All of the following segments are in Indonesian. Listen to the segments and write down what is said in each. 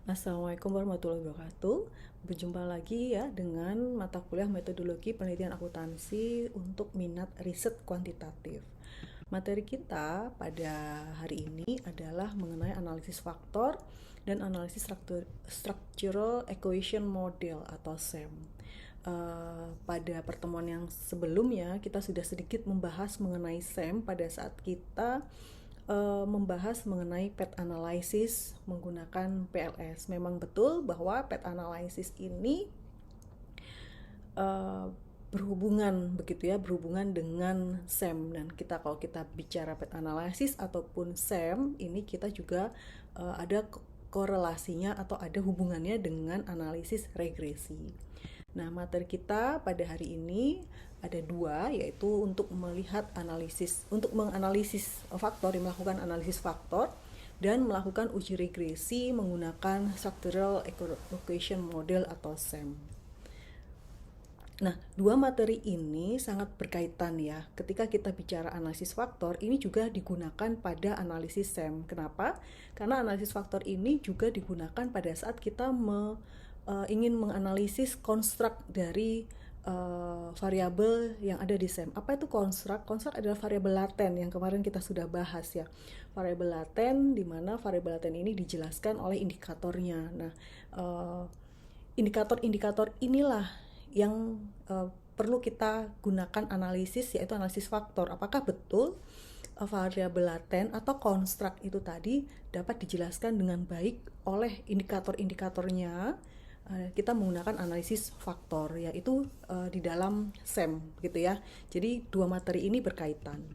Assalamualaikum warahmatullahi wabarakatuh. Berjumpa lagi ya dengan mata kuliah metodologi penelitian akuntansi untuk minat riset kuantitatif. Materi kita pada hari ini adalah mengenai analisis faktor dan analisis structural equation model atau SEM. Pada pertemuan yang sebelumnya kita sudah sedikit membahas mengenai SEM pada saat kita membahas mengenai PET analysis menggunakan PLS. Memang betul bahwa PET analysis ini berhubungan begitu ya, berhubungan dengan SEM. Dan kalau kita bicara PET analysis ataupun SEM, ini kita juga ada korelasinya atau ada hubungannya dengan analisis regresi. Nah, materi kita pada hari ini ada dua, yaitu untuk menganalisis faktor, melakukan analisis faktor, dan melakukan uji regresi menggunakan structural equation model atau SEM. Nah, dua materi ini sangat berkaitan ya. Ketika kita bicara analisis faktor, ini juga digunakan pada analisis SEM. Kenapa? Karena analisis faktor ini juga digunakan pada saat kita ingin menganalisis konstruk dari variabel yang ada di SEM. Apa itu konstruk? Konstruk adalah variabel laten yang kemarin kita sudah bahas ya. Variabel laten, di mana variabel laten ini dijelaskan oleh indikatornya. Nah, indikator-indikator inilah yang perlu kita gunakan analisis, yaitu analisis faktor. Apakah betul variabel laten atau konstruk itu tadi dapat dijelaskan dengan baik oleh indikator-indikatornya? Kita menggunakan analisis faktor, yaitu di dalam SEM gitu ya. Jadi dua materi ini berkaitan.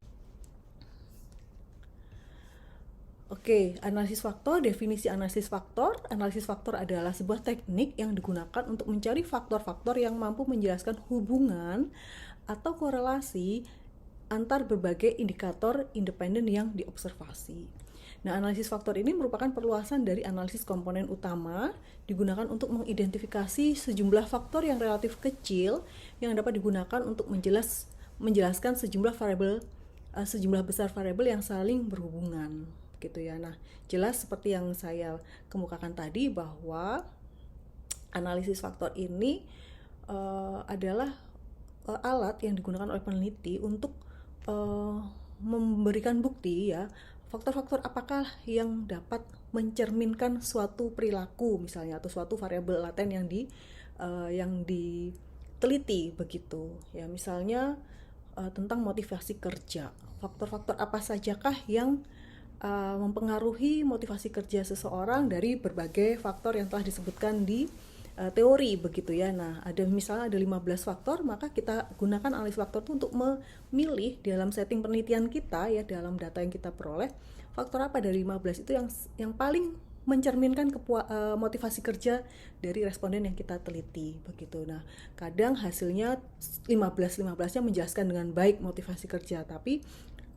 Oke, analisis faktor, definisi analisis faktor. Analisis faktor adalah sebuah teknik yang digunakan untuk mencari faktor-faktor yang mampu menjelaskan hubungan atau korelasi antar berbagai indikator independen yang diobservasi. Nah, analisis faktor ini merupakan perluasan dari analisis komponen utama, digunakan untuk mengidentifikasi sejumlah faktor yang relatif kecil yang dapat digunakan untuk menjelaskan sejumlah besar variabel yang saling berhubungan, gitu ya. Nah, jelas seperti yang saya kemukakan tadi bahwa analisis faktor ini adalah alat yang digunakan oleh peneliti untuk memberikan bukti ya, faktor-faktor apakah yang dapat mencerminkan suatu perilaku misalnya atau suatu variabel laten yang diteliti begitu ya. Misalnya tentang motivasi kerja, faktor-faktor apa sajakah yang mempengaruhi motivasi kerja seseorang dari berbagai faktor yang telah disebutkan di teori begitu ya. Nah, misalnya ada 15 faktor, maka kita gunakan analisis faktor itu untuk memilih dalam setting penelitian kita ya, dalam data yang kita peroleh, faktor apa dari 15 itu yang paling mencerminkan motivasi kerja dari responden yang kita teliti begitu. Nah, kadang hasilnya 15-15-nya menjelaskan dengan baik motivasi kerja, tapi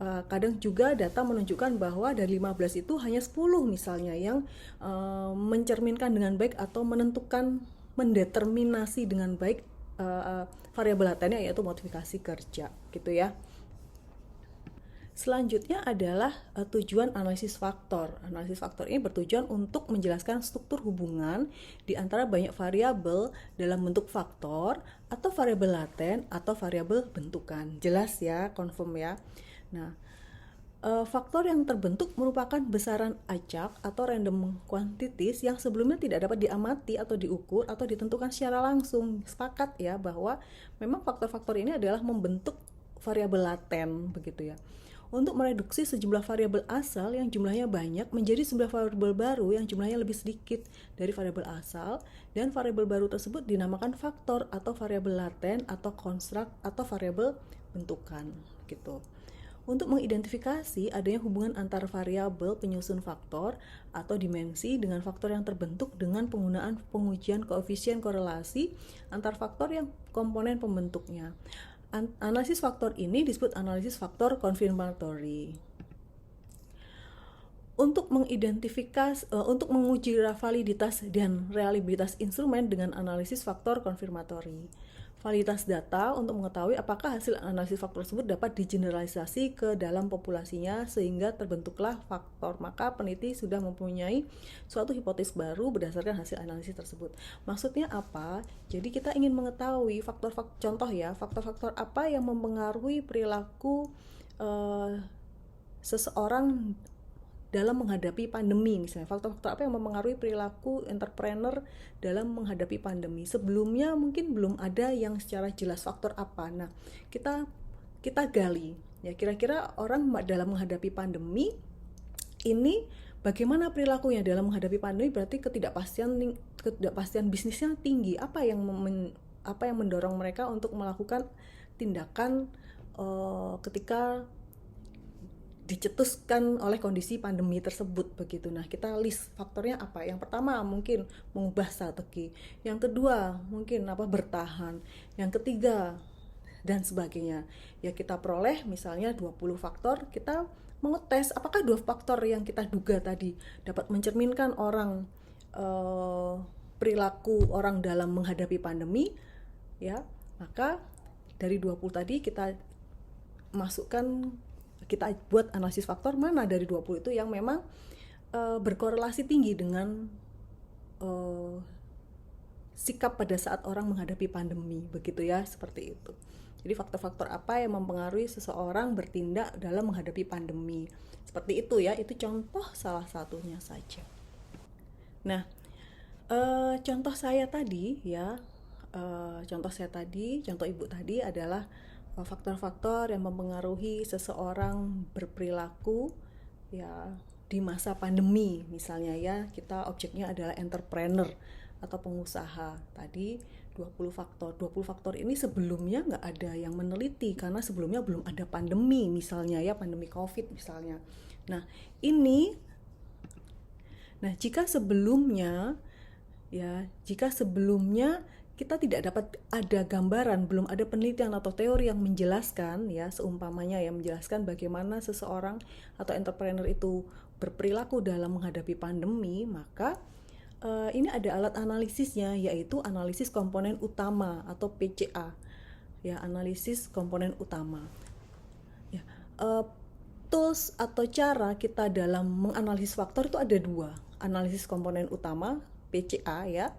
kadang juga data menunjukkan bahwa dari 15 itu hanya 10 misalnya yang mencerminkan dengan baik atau mendeterminasi dengan baik variabel latennya, yaitu motivasi kerja gitu ya. Selanjutnya adalah tujuan analisis faktor. Analisis faktor ini bertujuan untuk menjelaskan struktur hubungan di antara banyak variabel dalam bentuk faktor atau variabel laten atau variabel bentukan. Jelas ya, confirm ya. Nah, faktor yang terbentuk merupakan besaran acak atau random quantities yang sebelumnya tidak dapat diamati atau diukur atau ditentukan secara langsung. Sepakat ya bahwa memang faktor-faktor ini adalah membentuk variabel laten begitu ya. Untuk mereduksi sejumlah variabel asal yang jumlahnya banyak menjadi sebuah variabel baru yang jumlahnya lebih sedikit dari variabel asal, dan variabel baru tersebut dinamakan faktor atau variabel laten atau konstruk atau variabel bentukan gitu. Untuk mengidentifikasi adanya hubungan antar variabel penyusun faktor atau dimensi dengan faktor yang terbentuk dengan penggunaan pengujian koefisien korelasi antar faktor yang komponen pembentuknya. Analisis faktor ini disebut analisis faktor konfirmatory. Untuk menguji validitas dan reliabilitas instrumen dengan analisis faktor konfirmatory. validitas data untuk mengetahui apakah hasil analisis faktor tersebut dapat digeneralisasi ke dalam populasinya sehingga terbentuklah faktor. Maka peneliti sudah mempunyai suatu hipotesis baru berdasarkan hasil analisis tersebut. Maksudnya apa? Jadi kita ingin mengetahui faktor-faktor apa yang mempengaruhi perilaku seseorang dalam menghadapi pandemi, misalnya faktor-faktor apa yang mempengaruhi perilaku entrepreneur dalam menghadapi pandemi. Sebelumnya mungkin belum ada yang secara jelas faktor apa. Nah, kita gali ya, kira-kira orang dalam menghadapi pandemi ini bagaimana perilakunya dalam menghadapi pandemi. Berarti ketidakpastian bisnisnya tinggi. Apa yang mendorong mereka untuk melakukan tindakan ketika dicetuskan oleh kondisi pandemi tersebut begitu. Nah, kita list faktornya apa. Yang pertama mungkin mengubah strategi. Yang kedua mungkin bertahan. Yang ketiga dan sebagainya. Ya, kita peroleh misalnya 20 faktor, kita mengetes apakah 2 faktor yang kita duga tadi dapat mencerminkan perilaku orang dalam menghadapi pandemi, ya. Maka dari 20 tadi kita buat analisis faktor mana dari 20 itu yang memang berkorelasi tinggi dengan sikap pada saat orang menghadapi pandemi, begitu ya, seperti itu. Jadi faktor-faktor apa yang mempengaruhi seseorang bertindak dalam menghadapi pandemi. Seperti itu ya, itu contoh salah satunya saja. Nah, contoh ibu tadi adalah faktor-faktor yang mempengaruhi seseorang berperilaku ya di masa pandemi. Misalnya ya, kita objeknya adalah entrepreneur atau pengusaha. Tadi 20 faktor ini sebelumnya nggak ada yang meneliti karena sebelumnya belum ada pandemi, misalnya ya, pandemi COVID misalnya. Jika sebelumnya kita tidak dapat ada gambaran, belum ada penelitian atau teori yang menjelaskan ya, seumpamanya yang menjelaskan bagaimana seseorang atau entrepreneur itu berperilaku dalam menghadapi pandemi, maka ini ada alat analisisnya, yaitu analisis komponen utama atau PCA. Ya, analisis komponen utama. Ya, tools atau cara kita dalam menganalisis faktor itu ada 2, analisis komponen utama PCA ya,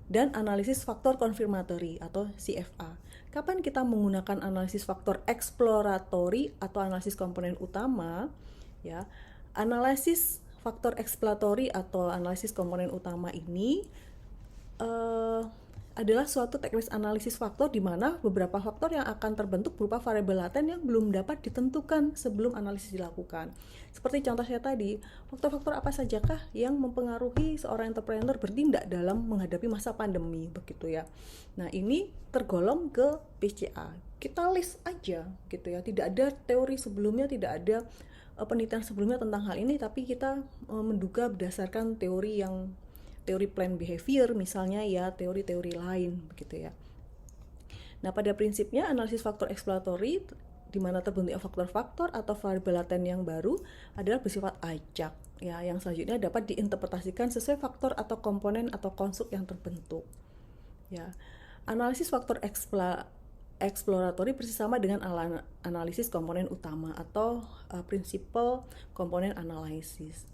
dan analisis faktor konfirmatori atau CFA. Kapan kita menggunakan analisis faktor eksploratory atau analisis komponen utama? Ya, analisis faktor eksploratory atau analisis komponen utama ini adalah suatu teknis analisis faktor di mana beberapa faktor yang akan terbentuk berupa variabel laten yang belum dapat ditentukan sebelum analisis dilakukan. Seperti contoh saya tadi, faktor-faktor apa sajakah yang mempengaruhi seorang entrepreneur bertindak dalam menghadapi masa pandemi, begitu ya. Nah, ini tergolong ke PCA. Kita list aja gitu ya. Tidak ada teori sebelumnya, tidak ada penelitian sebelumnya tentang hal ini, tapi kita menduga berdasarkan teori plan behavior misalnya ya, teori-teori lain begitu ya. Nah, pada prinsipnya analisis faktor eksploratory di mana terbentuknya faktor-faktor atau variabel laten yang baru adalah bersifat acak ya, yang selanjutnya dapat diinterpretasikan sesuai faktor atau komponen atau konstruk yang terbentuk. Ya. Analisis faktor eksploratory persis sama dengan analisis komponen utama atau principal component analysis.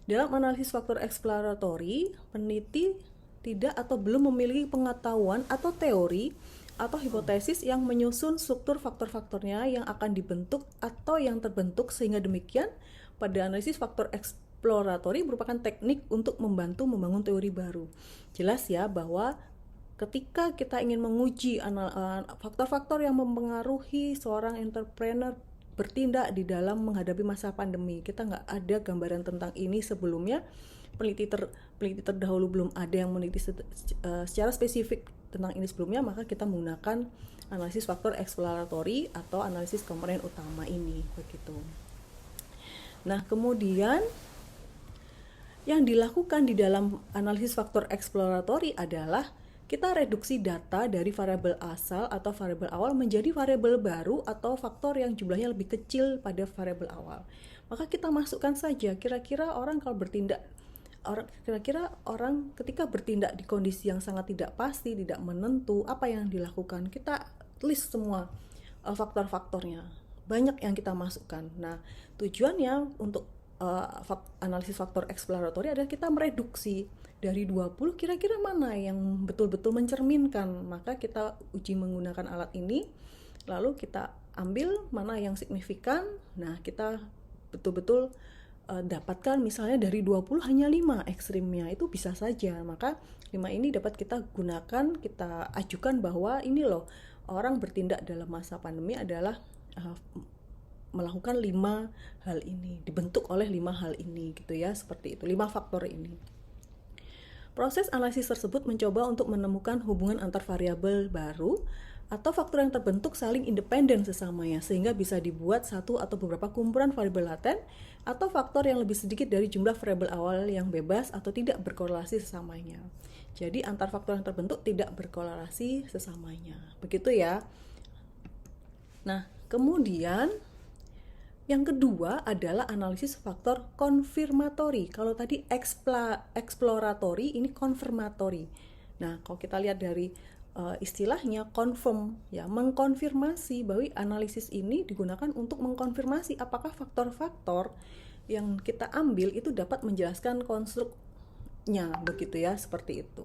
Dalam analisis faktor eksploratory, peneliti tidak atau belum memiliki pengetahuan atau teori atau hipotesis yang menyusun struktur faktor-faktornya yang akan dibentuk atau yang terbentuk, sehingga demikian pada analisis faktor eksploratory merupakan teknik untuk membantu membangun teori baru. Jelas ya bahwa ketika kita ingin menguji faktor-faktor yang mempengaruhi seorang entrepreneur bertindak di dalam menghadapi masa pandemi, kita nggak ada gambaran tentang ini sebelumnya, peneliti terdahulu belum ada yang meneliti secara spesifik tentang ini sebelumnya, maka kita menggunakan analisis faktor eksploratory atau analisis komponen utama ini, begitu. Nah, kemudian yang dilakukan di dalam analisis faktor eksploratory adalah kita reduksi data dari variabel asal atau variabel awal menjadi variabel baru atau faktor yang jumlahnya lebih kecil pada variabel awal. Maka kita masukkan saja kira-kira orang kalau bertindak Kira-kira orang ketika bertindak di kondisi yang sangat tidak pasti, tidak menentu, apa yang dilakukan? Kita list semua faktor-faktornya. Banyak yang kita masukkan. Nah, tujuannya untuk analisis faktor eksploratory adalah kita mereduksi dari 20 kira-kira mana yang betul-betul mencerminkan. Maka kita uji menggunakan alat ini, lalu kita ambil mana yang signifikan. Nah, kita betul-betul dapatkan misalnya dari 20 hanya 5 ekstrimnya, itu bisa saja. Maka 5 ini dapat kita gunakan, kita ajukan bahwa ini loh, orang bertindak dalam masa pandemi adalah melakukan 5 hal ini, dibentuk oleh 5 hal ini gitu ya, seperti itu, 5 faktor ini. Proses analisis tersebut mencoba untuk menemukan hubungan antar variabel baru atau faktor yang terbentuk saling independen sesamanya, sehingga bisa dibuat satu atau beberapa kumpulan variabel laten atau faktor yang lebih sedikit dari jumlah variabel awal yang bebas atau tidak berkorelasi sesamanya. Jadi antar faktor yang terbentuk tidak berkorelasi sesamanya. Begitu ya. Nah, kemudian yang kedua adalah analisis faktor konfirmatori. Kalau tadi eksploratory, ini konfirmatori. Nah, kalau kita lihat dari istilahnya confirm, ya, mengkonfirmasi bahwa analisis ini digunakan untuk mengkonfirmasi apakah faktor-faktor yang kita ambil itu dapat menjelaskan konstruknya, begitu ya, seperti itu.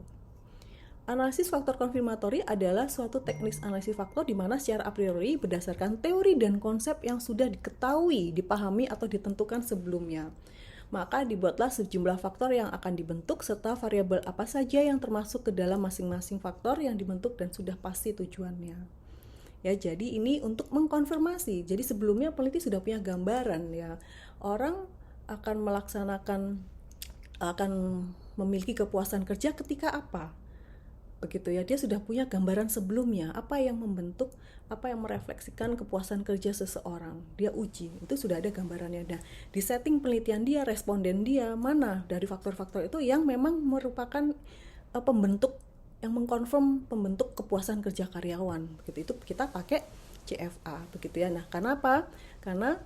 Analisis faktor konfirmatori adalah suatu teknik analisis faktor di mana secara a priori berdasarkan teori dan konsep yang sudah diketahui, dipahami atau ditentukan sebelumnya. Maka dibuatlah sejumlah faktor yang akan dibentuk serta variabel apa saja yang termasuk ke dalam masing-masing faktor yang dibentuk dan sudah pasti tujuannya. Ya, jadi ini untuk mengkonfirmasi. Jadi sebelumnya peneliti sudah punya gambaran ya. Orang akan memiliki kepuasan kerja ketika apa? Begitu ya, dia sudah punya gambaran sebelumnya apa yang membentuk, apa yang merefleksikan kepuasan kerja seseorang. Dia uji, itu sudah ada gambarannya. Nah, di setting penelitian dia, responden dia, mana dari faktor-faktor itu yang memang merupakan pembentuk, yang mengkonfirm pembentuk kepuasan kerja karyawan. Begitu, itu kita pakai CFA, begitu ya. Nah, kenapa? Karena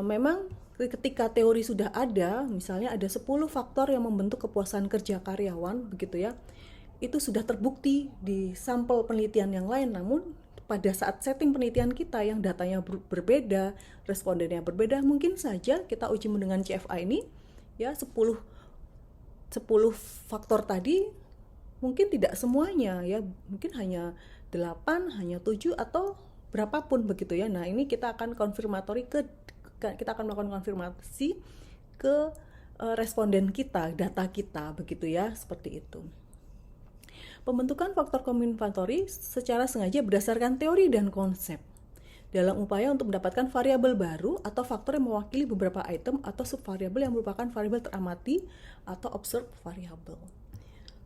memang ketika teori sudah ada, misalnya ada 10 faktor yang membentuk kepuasan kerja karyawan, begitu ya, itu sudah terbukti di sampel penelitian yang lain. Namun pada saat setting penelitian kita yang datanya berbeda, respondennya berbeda, mungkin saja kita uji dengan CFA ini ya 10 faktor tadi mungkin tidak semuanya ya, mungkin hanya 8, hanya 7 atau berapapun begitu ya. Nah, ini kita akan kita akan melakukan konfirmasi ke responden kita, data kita begitu ya, seperti itu. Pembentukan faktor konfirmatori secara sengaja berdasarkan teori dan konsep dalam upaya untuk mendapatkan variabel baru atau faktor yang mewakili beberapa item atau subvariabel yang merupakan variabel teramati atau observed variable.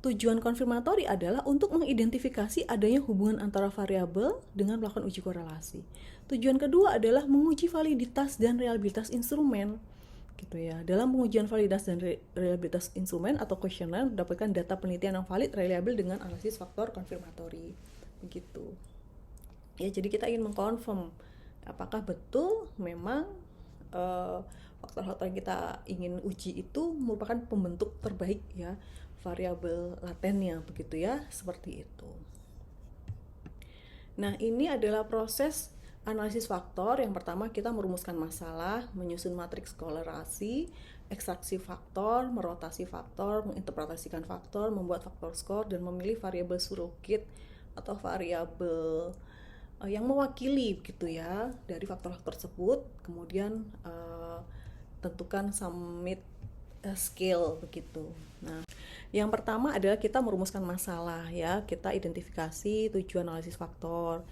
Tujuan konfirmatori adalah untuk mengidentifikasi adanya hubungan antara variabel dengan melakukan uji korelasi. Tujuan kedua adalah menguji validitas dan reliabilitas instrumen. Gitu ya. Dalam pengujian validitas dan reliabilitas instrumen atau kuesioner mendapatkan data penelitian yang valid, reliable dengan analisis faktor konfirmatori. Begitu. Ya, jadi kita ingin mengkonfirm apakah betul memang faktor-faktor yang kita ingin uji itu merupakan pembentuk terbaik ya variabel latennya, begitu ya, seperti itu. Nah, ini adalah proses analisis faktor. Yang pertama kita merumuskan masalah, menyusun matriks kolerasi, ekstraksi faktor, merotasi faktor, menginterpretasikan faktor, membuat faktor skor, dan memilih variabel surrogate atau variabel yang mewakili gitu ya dari faktor-faktor tersebut. Kemudian tentukan summit scale begitu. Nah, yang pertama adalah kita merumuskan masalah ya, kita identifikasi tujuan analisis faktor.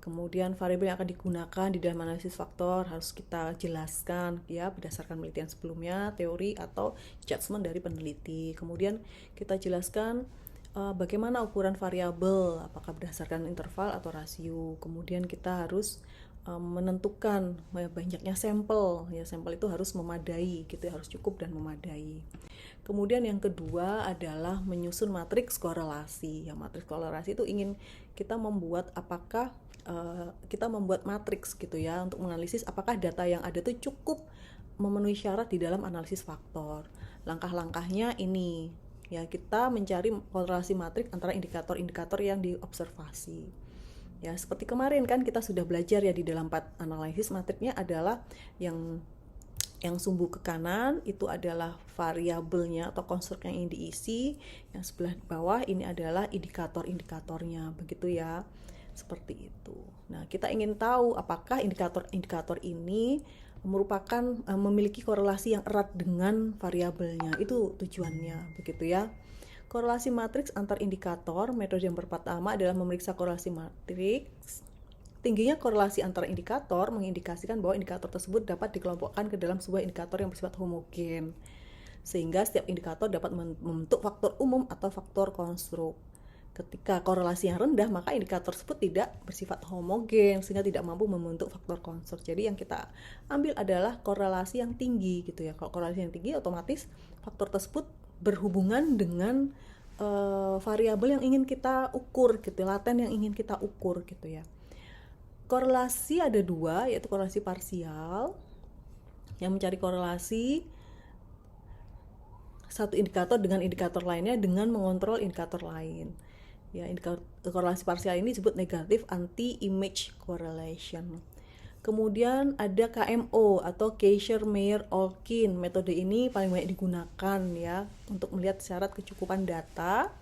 Kemudian variabel yang akan digunakan di dalam analisis faktor harus kita jelaskan ya berdasarkan penelitian sebelumnya, teori atau judgement dari peneliti. Kemudian kita jelaskan bagaimana ukuran variabel, apakah berdasarkan interval atau rasio. Kemudian kita harus menentukan banyaknya sampel ya, sampel itu harus memadai gitu ya, harus cukup dan memadai. Kemudian yang kedua adalah menyusun matriks korelasi. Ya, matriks korelasi itu ingin kita membuat kita membuat matriks gitu ya untuk menganalisis apakah data yang ada itu cukup memenuhi syarat di dalam analisis faktor. Langkah-langkahnya ini, ya kita mencari korelasi matriks antara indikator-indikator yang diobservasi. Ya, seperti kemarin kan kita sudah belajar ya di dalam analisis matriksnya adalah yang sumbu ke kanan itu adalah variabelnya atau konstruk yang ingin diisi, yang sebelah bawah ini adalah indikator-indikatornya, begitu ya. Seperti itu. Nah, kita ingin tahu apakah indikator-indikator ini merupakan memiliki korelasi yang erat dengan variabelnya. Itu tujuannya, begitu ya. Korelasi matriks antar indikator, metode yang pertama adalah memeriksa korelasi matriks. Tingginya korelasi antara indikator mengindikasikan bahwa indikator tersebut dapat dikelompokkan ke dalam sebuah indikator yang bersifat homogen, sehingga setiap indikator dapat membentuk faktor umum atau faktor konstruk. Ketika korelasi yang rendah, maka indikator tersebut tidak bersifat homogen sehingga tidak mampu membentuk faktor konstruk. Jadi yang kita ambil adalah korelasi yang tinggi gitu ya. Kalau korelasi yang tinggi, otomatis faktor tersebut berhubungan dengan variabel yang ingin kita ukur gitu, laten yang ingin kita ukur gitu ya. Korelasi ada dua, yaitu korelasi parsial yang mencari korelasi satu indikator dengan indikator lainnya dengan mengontrol indikator lain. Ya, korelasi parsial ini disebut negative anti-image correlation. Kemudian ada KMO atau Kaiser-Meyer-Olkin. Metode ini paling banyak digunakan ya untuk melihat syarat kecukupan data.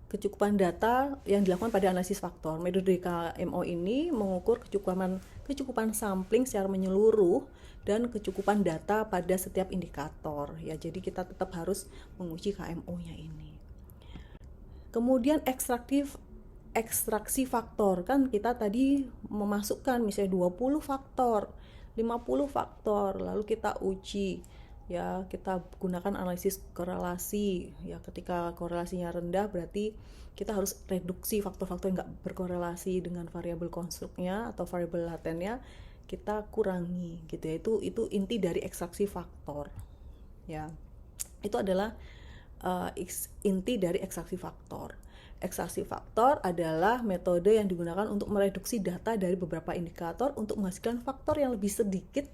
Kecukupan data yang dilakukan pada analisis faktor. Metode KMO ini mengukur kecukupan sampling secara menyeluruh dan kecukupan data pada setiap indikator. Ya, jadi kita tetap harus menguji KMO-nya ini. Kemudian ekstraksi faktor, kan kita tadi memasukkan misalnya 20 faktor, 50 faktor, lalu kita uji. Ya, kita gunakan analisis korelasi. Ya, ketika korelasinya rendah berarti kita harus reduksi faktor-faktor yang nggak berkorelasi dengan variabel konstruknya atau variabel latennya, kita kurangi gitu ya. Itu inti dari ekstraksi faktor. Ya, itu adalah inti dari ekstraksi faktor. Ekstraksi faktor adalah metode yang digunakan untuk mereduksi data dari beberapa indikator untuk menghasilkan faktor yang lebih sedikit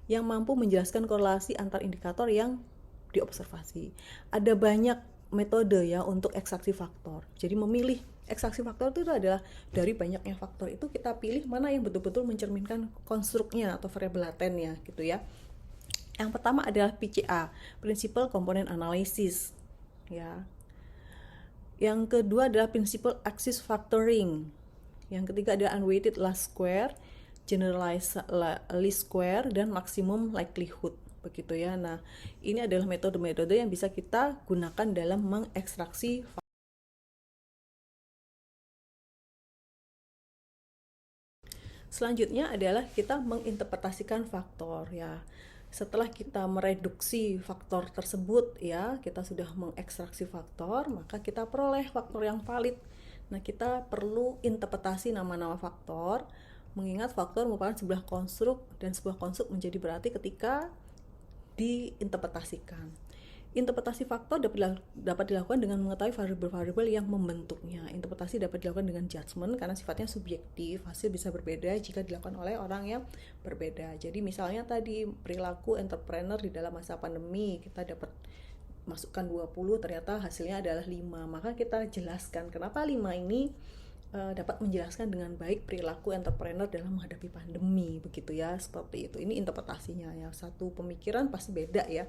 yang mampu menjelaskan korelasi antar indikator yang diobservasi. Ada banyak metode ya untuk ekstraksi faktor. Jadi memilih ekstraksi faktor itu adalah dari banyaknya faktor itu kita pilih mana yang betul-betul mencerminkan konstruknya atau variabel latennya gitu ya. Yang pertama adalah PCA, Principal Component Analysis ya. Yang kedua adalah Principal Axis Factoring. Yang ketiga adalah Unweighted Least Square, Generalized Least Square, dan Maximum Likelihood, begitu ya. Nah, ini adalah metode-metode yang bisa kita gunakan dalam mengekstraksi. Selanjutnya adalah kita menginterpretasikan faktor ya. Setelah kita mereduksi faktor tersebut ya, kita sudah mengekstraksi faktor, maka kita peroleh faktor yang valid. Nah, kita perlu interpretasi nama-nama faktor, mengingat faktor merupakan sebuah konstruk dan sebuah konstruk menjadi berarti ketika diinterpretasikan. Interpretasi faktor dapat dilakukan dengan mengetahui variabel-variabel yang membentuknya. Interpretasi dapat dilakukan dengan judgment karena sifatnya subjektif. Hasil bisa berbeda jika dilakukan oleh orang yang berbeda. Jadi misalnya tadi perilaku entrepreneur di dalam masa pandemi, kita dapat masukkan 20, ternyata hasilnya adalah 5. Maka kita jelaskan kenapa 5 ini dapat menjelaskan dengan baik perilaku entrepreneur dalam menghadapi pandemi, begitu ya, seperti itu. Ini interpretasinya ya. Satu pemikiran pasti beda ya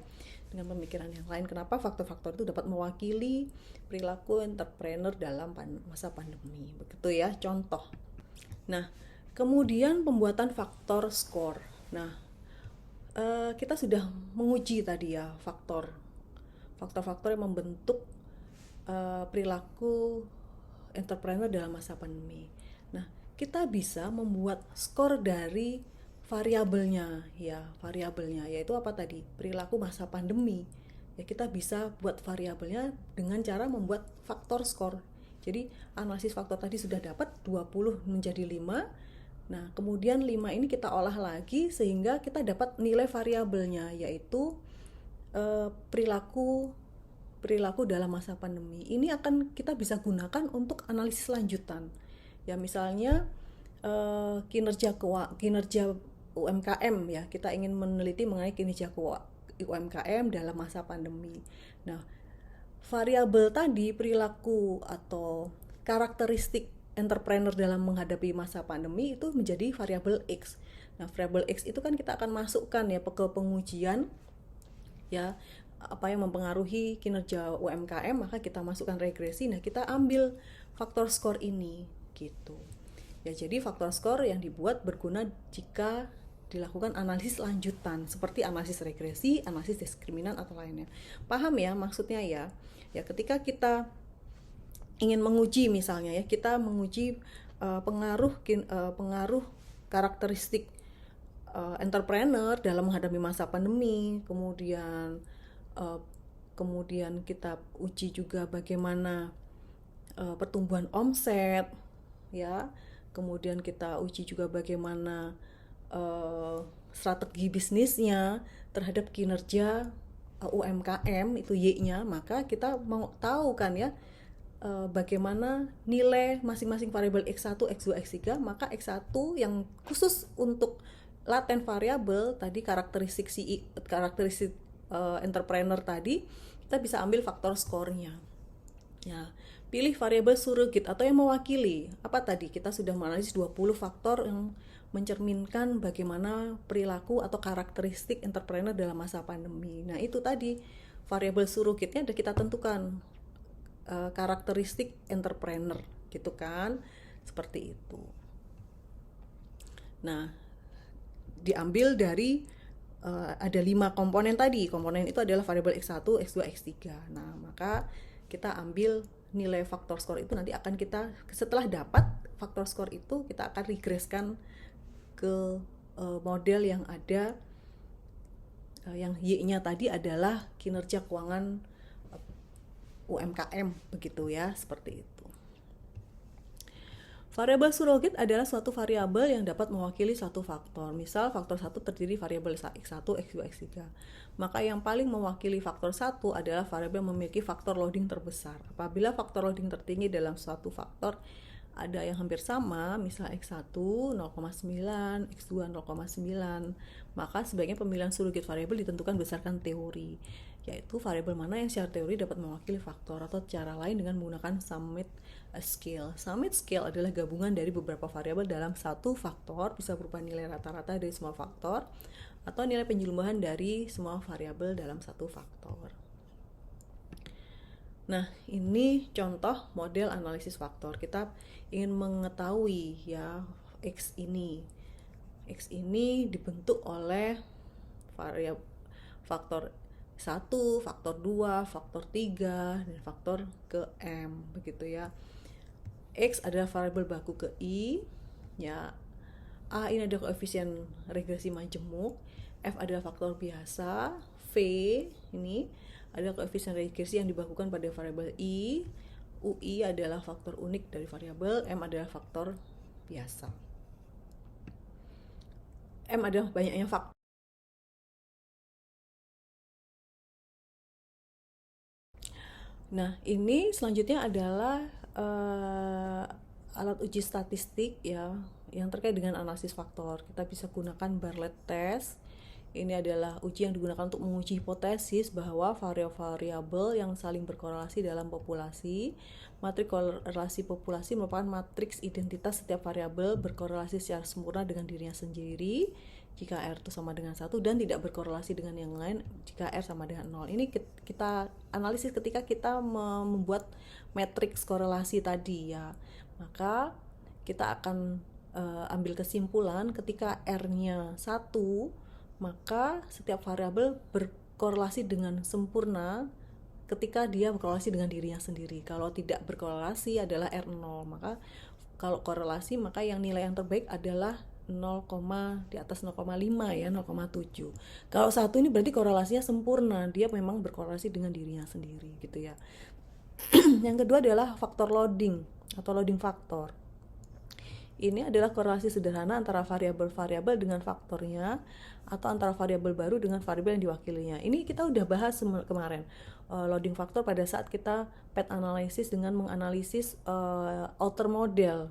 dengan pemikiran yang lain. Kenapa faktor-faktor itu dapat mewakili perilaku entrepreneur dalam masa pandemi, begitu ya, contoh. Nah, kemudian pembuatan faktor skor. Nah, kita sudah menguji tadi ya faktor-faktor yang membentuk perilaku entrepreneur dalam masa pandemi. Nah, kita bisa membuat skor dari variabelnya yaitu apa tadi? Perilaku masa pandemi. Ya, kita bisa buat variabelnya dengan cara membuat faktor skor. Jadi, analisis faktor tadi sudah dapat 20 menjadi 5. Nah, kemudian 5 ini kita olah lagi sehingga kita dapat nilai variabelnya, yaitu perilaku dalam masa pandemi. Ini akan kita bisa gunakan untuk analisis lanjutan. Ya, misalnya kinerja UMKM ya, kita ingin meneliti mengenai kinerja UMKM dalam masa pandemi. Nah, variabel tadi, perilaku atau karakteristik entrepreneur dalam menghadapi masa pandemi itu menjadi variabel X. Nah, variabel X itu kan kita akan masukkan ya ke pengujian ya, apa yang mempengaruhi kinerja UMKM, maka kita masukkan regresi. Nah, kita ambil faktor skor ini gitu. Ya, jadi faktor skor yang dibuat berguna jika dilakukan analisis lanjutan seperti analisis regresi, analisis diskriminan atau lainnya. Paham ya maksudnya ya? Ya, ketika kita ingin menguji misalnya ya, kita menguji pengaruh karakteristik entrepreneur dalam menghadapi masa pandemi, kemudian kita uji juga bagaimana pertumbuhan omset ya, kemudian kita uji juga bagaimana strategi bisnisnya terhadap kinerja UMKM itu Y-nya, maka kita mau tahu kan ya bagaimana nilai masing-masing variabel X1, X2, X3, maka X1 yang khusus untuk laten variabel tadi, karakteristik entrepreneur tadi, kita bisa ambil faktor skornya. Ya, pilih variabel surrogate atau yang mewakili. Apa tadi? Kita sudah menganalisis 20 faktor yang mencerminkan bagaimana perilaku atau karakteristik entrepreneur dalam masa pandemi. Nah, itu tadi variabel surrogate-nya ada kita tentukan karakteristik entrepreneur gitu kan, seperti itu. Nah, diambil dari ada 5 komponen tadi. Komponen itu adalah variabel X1, X2, X3. Nah, maka kita ambil nilai faktor skor itu, nanti akan kita setelah dapat faktor skor itu kita akan regreskan ke model yang ada yang Y-nya tadi adalah kinerja keuangan UMKM begitu ya, seperti itu. Variabel surrogate adalah suatu variabel yang dapat mewakili satu faktor. Misal faktor 1 terdiri variabel X1, X2, X3. Maka yang paling mewakili faktor 1 adalah variabel yang memiliki faktor loading terbesar. Apabila faktor loading tertinggi dalam suatu faktor ada yang hampir sama, misal X1 0,9, X2 0,9, maka sebaiknya pemilihan surrogate variabel ditentukan berdasarkan teori, yaitu variabel mana yang secara teori dapat mewakili faktor, atau cara lain dengan menggunakan summate scale. Summate scale adalah gabungan dari beberapa variabel dalam satu faktor, bisa berupa nilai rata-rata dari semua faktor atau nilai penjumlahan dari semua variabel dalam satu faktor. Nah, ini contoh model analisis faktor. Kita ingin mengetahui ya X ini dibentuk oleh variabel faktor 1, faktor 2, faktor 3, dan faktor ke M begitu ya. X adalah variabel baku ke I ya. A ini adalah koefisien regresi majemuk, F adalah faktor biasa, V ini adalah koefisien regresi yang dibakukan pada variabel I, UI adalah faktor unik dari variabel, M adalah faktor biasa. M adalah banyaknya faktor. Nah, ini selanjutnya adalah alat uji statistik ya yang terkait dengan analisis faktor. Kita bisa gunakan Bartlett test. Ini adalah uji yang digunakan untuk menguji hipotesis bahwa variabel yang saling berkorelasi dalam populasi. Matriks korelasi populasi merupakan matriks identitas setiap variabel berkorelasi secara sempurna dengan dirinya sendiri jika R itu sama dengan 1 dan tidak berkorelasi dengan yang lain jika R sama dengan 0. Ini kita analisis ketika kita membuat matriks korelasi tadi ya. Maka kita akan ambil kesimpulan ketika R-nya 1, maka setiap variabel berkorelasi dengan sempurna ketika dia berkorelasi dengan dirinya sendiri. Kalau tidak berkorelasi adalah R0. Maka kalau korelasi, maka yang nilai yang terbaik adalah 0, di atas 0,5 ya, 0,7. Kalau 1 ini berarti korelasinya sempurna, dia memang berkorelasi dengan dirinya sendiri gitu ya. Yang kedua adalah faktor loading atau loading faktor. Ini adalah korelasi sederhana antara variabel-variabel dengan faktornya atau antara variabel baru dengan variabel yang diwakilinya. Ini kita udah bahas kemarin, loading faktor pada saat kita PET analysis dengan menganalisis outer model.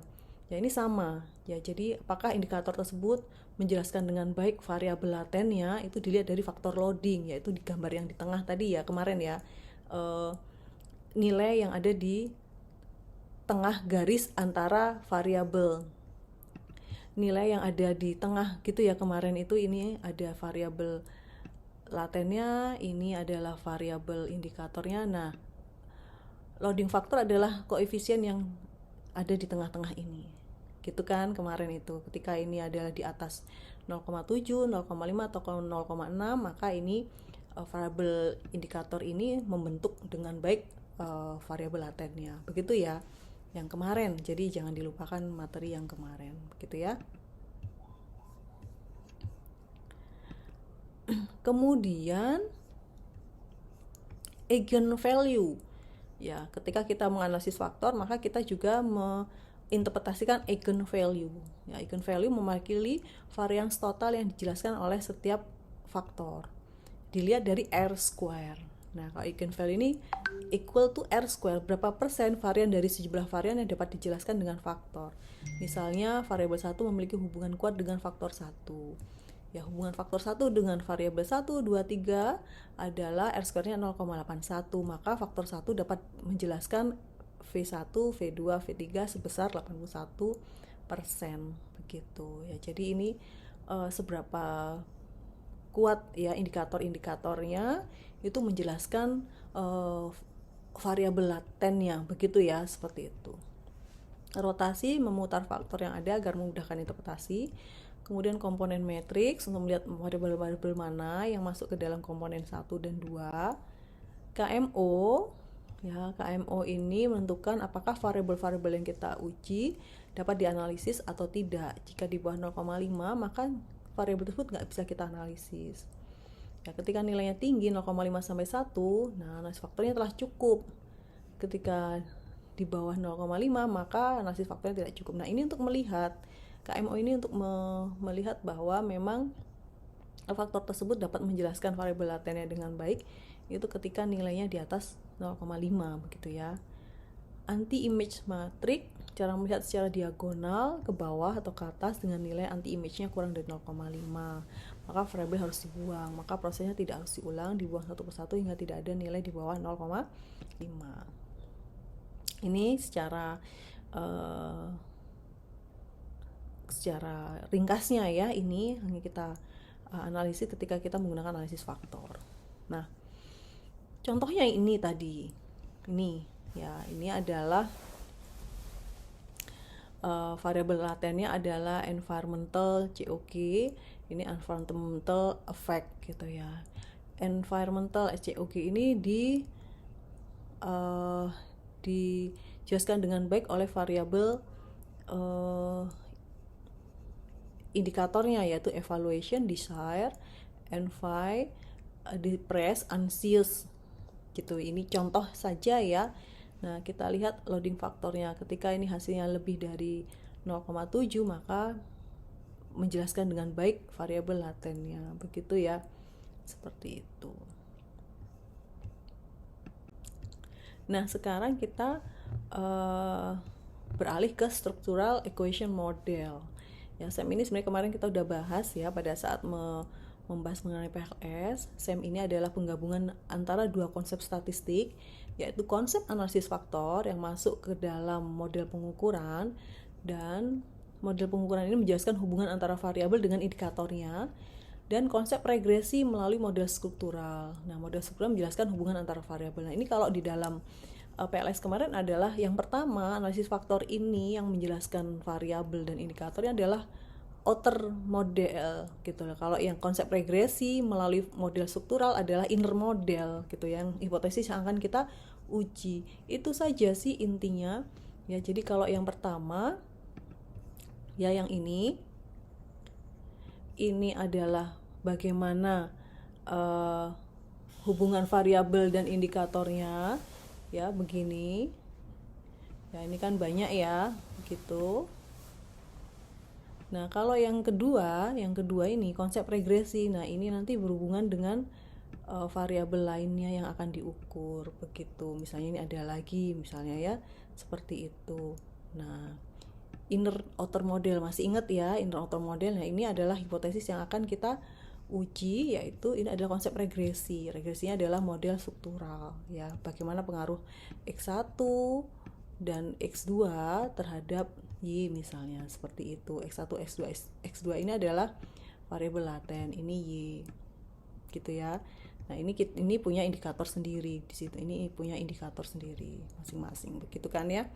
Ya, ini sama. Ya, jadi apakah indikator tersebut menjelaskan dengan baik variabel latennya itu dilihat dari faktor loading, yaitu di gambar yang di tengah tadi ya kemarin ya, nilai yang ada di tengah garis antara variabel. Nilai yang ada di tengah gitu ya kemarin itu, ini ada variabel latennya, ini adalah variabel indikatornya. Nah, loading factor adalah koefisien yang ada di tengah-tengah ini. Gitu kan kemarin itu. Ketika ini adalah di atas 0,7, 0,5 atau 0,6, maka ini variabel indikator ini membentuk dengan baik variabel latennya. Begitu ya yang kemarin. Jadi jangan dilupakan materi yang kemarin. Begitu ya. Kemudian eigenvalue. Ya, ketika kita menganalisis faktor, maka kita juga menginterpretasikan eigenvalue. Ya, eigenvalue mewakili varians total yang dijelaskan oleh setiap faktor. Dilihat dari R square. Nah, kalau eigenvalue ini equal to R square, berapa persen varian dari sejumlah varian yang dapat dijelaskan dengan faktor. Misalnya variabel 1 memiliki hubungan kuat dengan faktor 1. Ya, hubungan faktor 1 dengan variabel 1, 2, 3 adalah R square-nya 0,81, maka faktor 1 dapat menjelaskan V1, V2, V3 sebesar 81%. Begitu ya. Jadi ini seberapa kuat ya indikator-indikatornya itu menjelaskan variabel latennya, begitu ya, seperti itu. Rotasi memutar faktor yang ada agar memudahkan interpretasi. Kemudian komponen matriks untuk melihat variabel-variabel mana yang masuk ke dalam komponen 1 dan 2. KMO, ya, KMO ini menentukan apakah variabel-variabel yang kita uji dapat dianalisis atau tidak. Jika di bawah 0,5 maka variabel tersebut nggak bisa kita analisis. Ya, ketika nilainya tinggi 0,5 sampai 1, nah analisis faktornya telah cukup. Ketika di bawah 0,5 maka analisis faktornya tidak cukup. Nah, ini untuk melihat KMO ini untuk melihat bahwa memang faktor tersebut dapat menjelaskan variabel latennya dengan baik itu ketika nilainya di atas 0,5 begitu ya. Anti image matrix, cara melihat secara diagonal ke bawah atau ke atas dengan nilai anti image-nya kurang dari 0,5. Maka variabel harus dibuang, maka prosesnya tidak harus diulang, dibuang satu persatu hingga tidak ada nilai di bawah 0,5. Ini secara ringkasnya ya, ini hanya kita analisis ketika kita menggunakan analisis faktor. Nah, contohnya ini tadi, ini adalah variabel latennya adalah environmental COG, ini environmental effect gitu ya. Environmental COG ini dijelaskan dengan baik oleh variabel indikatornya, yaitu evaluation, desire, envy, depress, anxious gitu. Ini contoh saja ya. Nah, kita lihat loading faktornya. Ketika ini hasilnya lebih dari 0,7 maka menjelaskan dengan baik variabel latennya. Begitu ya. Seperti itu. Nah, sekarang kita beralih ke structural equation model. Ya, SEM ini sebenarnya kemarin kita udah bahas ya pada saat membahas mengenai PLS. SEM ini adalah penggabungan antara dua konsep statistik, yaitu konsep analisis faktor yang masuk ke dalam model pengukuran, dan model pengukuran ini menjelaskan hubungan antara variabel dengan indikatornya, dan konsep regresi melalui model struktural. Nah, model struktural menjelaskan hubungan antara variabel. Nah, ini kalau di dalam PLS kemarin adalah yang pertama, analisis faktor ini yang menjelaskan variabel dan indikatornya adalah outer model gitu. Kalau yang konsep regresi melalui model struktural adalah inner model gitu, yang hipotesis yang akan kita uji. Itu saja sih intinya ya. Jadi kalau yang pertama ya, yang ini adalah bagaimana hubungan variabel dan indikatornya ya, begini ya, ini kan banyak ya gitu. Nah, kalau yang kedua ini konsep regresi. Nah, ini nanti berhubungan dengan variabel lainnya yang akan diukur begitu. Misalnya ini ada lagi misalnya ya, seperti itu. Nah, inner outer model. Masih ingat ya inner outer model? Nah, ini adalah hipotesis yang akan kita uji, yaitu ini adalah konsep regresi. Regresinya adalah model struktural ya, bagaimana pengaruh X1 dan X2 terhadap Y misalnya, seperti itu. X1, X2, X2 ini adalah variabel laten, ini Y gitu ya. Nah, ini punya indikator sendiri di situ. Ini punya indikator sendiri masing-masing, begitu kan ya.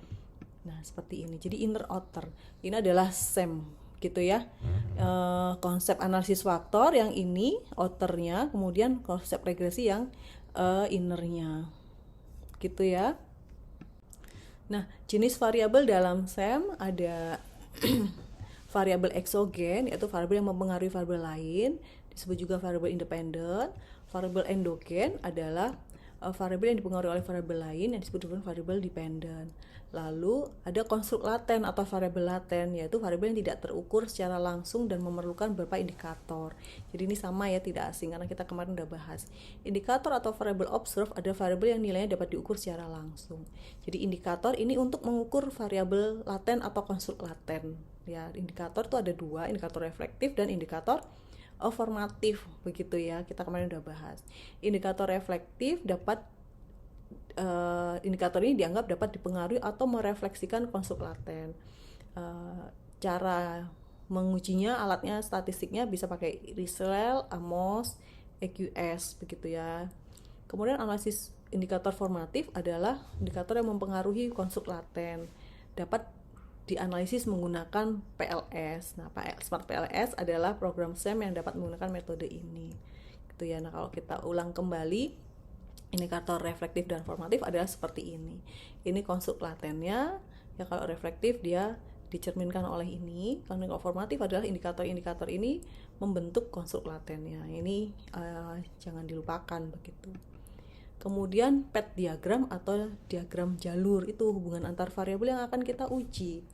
Nah, seperti ini. Jadi inner outer ini adalah SEM gitu ya. Konsep analisis faktor yang ini outernya, kemudian konsep regresi yang innernya gitu ya. Nah, jenis variabel dalam SEM ada variabel eksogen, yaitu variabel yang mempengaruhi variabel lain, disebut juga variabel independen. Variabel endogen adalah variabel yang dipengaruhi oleh variabel lain yang disebut dengan variabel dependen. Lalu ada konstruk laten atau variabel laten, yaitu variabel yang tidak terukur secara langsung dan memerlukan beberapa indikator. Jadi ini sama ya, tidak asing karena kita kemarin udah bahas. Indikator atau variabel observe ada variabel yang nilainya dapat diukur secara langsung. Jadi indikator ini untuk mengukur variabel laten atau konstruk laten. Ya, indikator itu ada dua, indikator reflektif dan indikator formatif, begitu ya, kita kemarin udah bahas. Indikator reflektif indikator ini dianggap dapat dipengaruhi atau merefleksikan konstruk laten. Cara mengujinya, alatnya, statistiknya bisa pakai Riesel, Amos, EQS, begitu ya. Kemudian analisis indikator formatif adalah indikator yang mempengaruhi konstruk laten, dapat dianalisis menggunakan PLS. Nah, Smart PLS adalah program SEM yang dapat menggunakan metode ini. Gitu ya. Nah, kalau kita ulang kembali, indikator reflektif dan formatif adalah seperti ini. Ini konstruk latennya. Ya, kalau reflektif dia dicerminkan oleh ini. Kalau formatif adalah indikator-indikator ini membentuk konstruk latennya. Ini jangan dilupakan begitu. Kemudian PET diagram atau diagram jalur, itu hubungan antar variabel yang akan kita uji.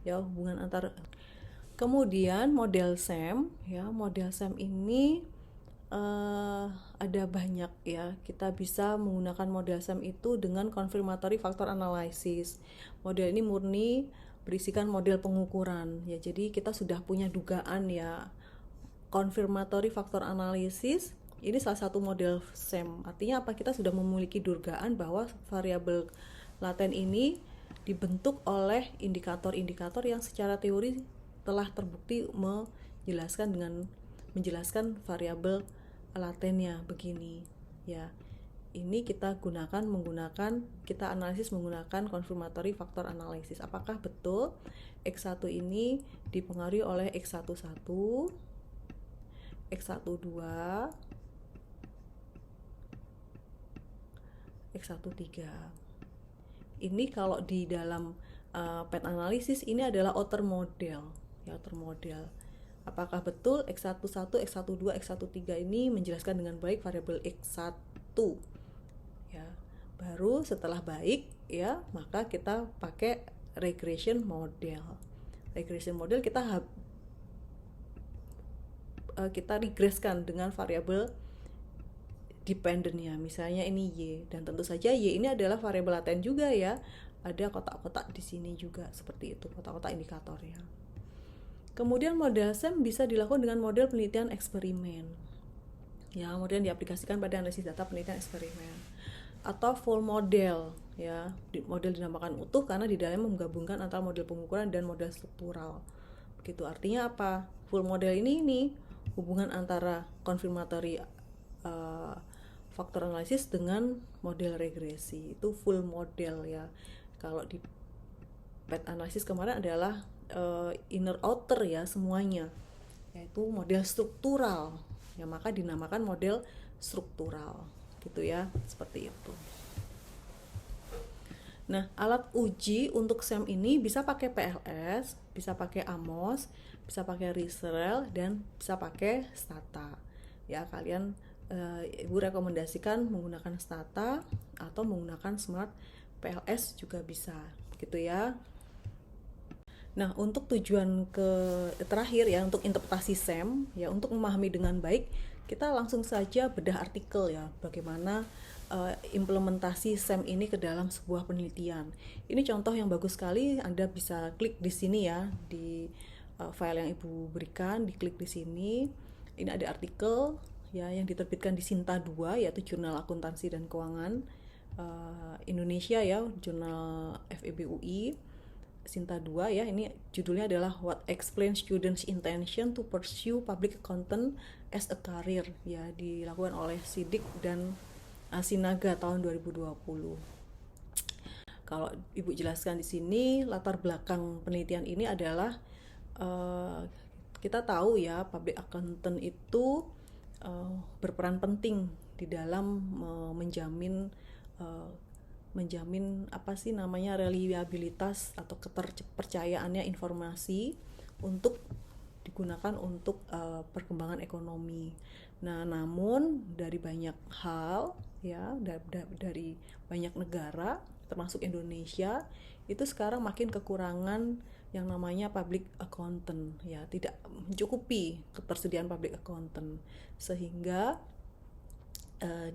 Ya, hubungan antar. Kemudian model SEM, ya, model SEM ini ada banyak ya. Kita bisa menggunakan model SEM itu dengan confirmatory factor analysis. Model ini murni berisikan model pengukuran ya. Jadi kita sudah punya dugaan ya. Confirmatory factor analysis ini salah satu model SEM. Artinya apa? Kita sudah memiliki dugaan bahwa variabel laten ini dibentuk oleh indikator-indikator yang secara teori telah terbukti menjelaskan variabel latennya begini ya. Ini kita kita analisis menggunakan confirmatory factor analysis. Apakah betul X1 ini dipengaruhi oleh X11, X12, X13. Ini kalau di dalam PET analisis ini adalah outer model ya, outer model. Apakah betul X11, X12, X13 ini menjelaskan dengan baik variabel X1 ya. Baru setelah baik ya, maka kita pakai regression model. Regression model kita regreskan dengan variabel dependennya, misalnya ini Y, dan tentu saja Y ini adalah variabel laten juga ya. Ada kotak-kotak di sini juga seperti itu, kotak-kotak indikatornya. Kemudian model SEM bisa dilakukan dengan model penelitian eksperimen. Ya, kemudian diaplikasikan pada analisis data penelitian eksperimen. Atau full model ya. Model dinamakan utuh karena di dalamnya menggabungkan antara model pengukuran dan model struktural. Begitu, artinya apa? Full model ini hubungan antara confirmatory faktor analisis dengan model regresi, itu full model ya. Kalau di PET analisis kemarin adalah inner outer ya semuanya, yaitu model struktural ya, maka dinamakan model struktural gitu ya, seperti itu. Nah, alat uji untuk SEM ini bisa pakai PLS, bisa pakai Amos, bisa pakai Riesel, dan bisa pakai Stata ya. Kalian Ibu rekomendasikan menggunakan Stata atau menggunakan Smart PLS juga bisa gitu ya. Nah, untuk tujuan terakhir ya, untuk interpretasi SEM ya, untuk memahami dengan baik, kita langsung saja bedah artikel ya, bagaimana implementasi SEM ini ke dalam sebuah penelitian. Ini contoh yang bagus sekali, Anda bisa klik di sini ya, di file yang Ibu berikan, diklik di sini. Ini ada artikel ya yang diterbitkan di Sinta 2, yaitu Jurnal Akuntansi dan Keuangan Indonesia ya, Jurnal FEB UI Sinta 2 ya. Ini judulnya adalah What Explains Students' Intention to Pursue Public Accountant as a Career ya, dilakukan oleh Sidik dan Sinaga tahun 2020. Kalau Ibu jelaskan di sini, latar belakang penelitian ini adalah kita tahu ya, public accountant itu berperan penting di dalam menjamin apa sih namanya, reliabilitas atau keterpercayaannya informasi untuk digunakan untuk perkembangan ekonomi. Nah, namun dari banyak hal ya, dari banyak negara termasuk Indonesia, itu sekarang makin kekurangan yang namanya public accountant ya, tidak mencukupi ketersediaan public accountant, sehingga